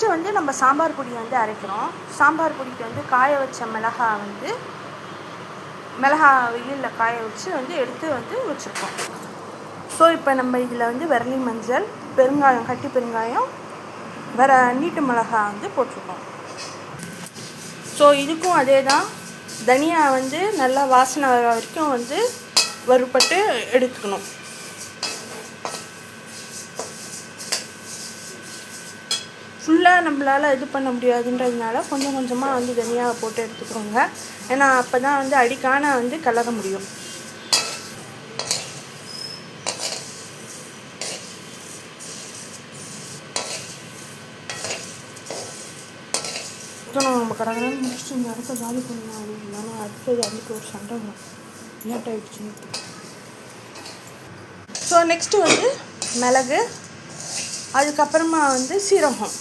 Next வந்து நம்ம சாம்பார் பொடி வந்து அரைக்கிறோம். சாம்பார் பொடிக்கு வந்து காய வச்ச மிளகா வெயிலில் காய வச்சு வந்து எடுத்து வந்து வச்சுருக்கோம். ஸோ இப்போ நம்ம இதில் வந்து விரலி மஞ்சள், பெருங்காயம், கட்டி பெருங்காயம், நீட்டு மிளகா வந்து போட்டிருக்கோம். ஸோ இதுக்கும் அதே தான், தனியா வந்து நல்லா வாசனை வர வரைக்கும் வந்து வறுபட்டு எடுத்துக்கணும். ஃபுல்லாக நம்மளால் இது பண்ண முடியாதுன்றதுனால கொஞ்சம் கொஞ்சமாக வந்து தனியாக போட்டு எடுத்துக்கிறோங்க. ஏன்னா அப்போ தான் வந்து அடிக்கான வந்து கலர முடியும். நம்ம கடற்கரை முடிச்சுட்டு இந்த இடத்த காலி பண்ணலாம் அப்படின்னா அடுத்தது அதுக்கு ஒரு சண்டை லேட் ஆகிடுச்சு. ஸோ நெக்ஸ்ட்டு வந்து மிளகு, அதுக்கப்புறமா வந்து சீரகம்,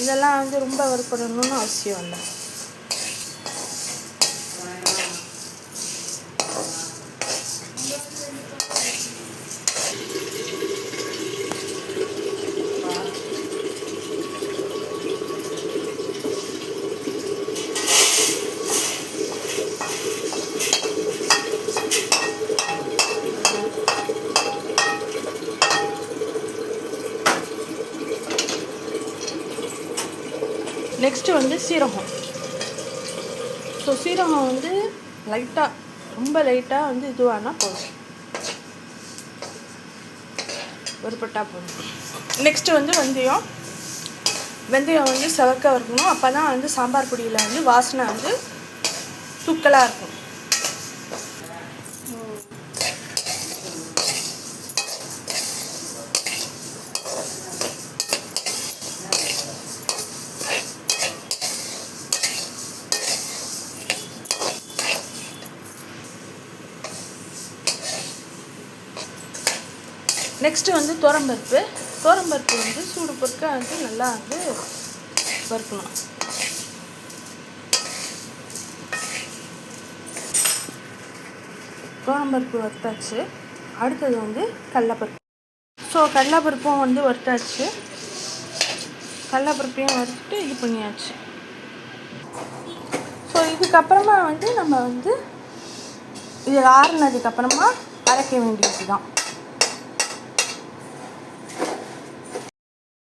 இதெல்லாம் வந்து ரொம்ப வறுப்படணும்னு அவசியம் இல்லை. நெக்ஸ்ட்டு வந்து சீரகம். ஸோ சீரகம் வந்து லைட்டாக, ரொம்ப லைட்டாக வந்து இதுவானா போதும், வறுபட்டா போதும். நெக்ஸ்ட்டு வந்து வெந்தயம் வந்து செவக்க வறுக்கணும். அப்போ தான் வந்து சாம்பார் பொடியில் வந்து வாசனை வந்து தூக்கலாக இருக்கும். நெக்ஸ்ட்டு வந்து துவரம்பருப்பு வந்து சூடு பொறுக்க வந்து நல்லா வந்து வறுக்கணும். துவரம்பருப்பு வறுத்தாச்சு. அடுத்தது வந்து கடலைப்பருப்பு. ஸோ கடலைப்பருப்பும் வந்து வறுத்தாச்சு. கடலைப்பருப்பையும் வறுத்துட்டு இது பண்ணியாச்சு. ஸோ இதுக்கப்புறமா வந்து நம்ம வந்து இது ஆறுனதுக்கப்புறமா அரைக்க வேண்டியது தான்.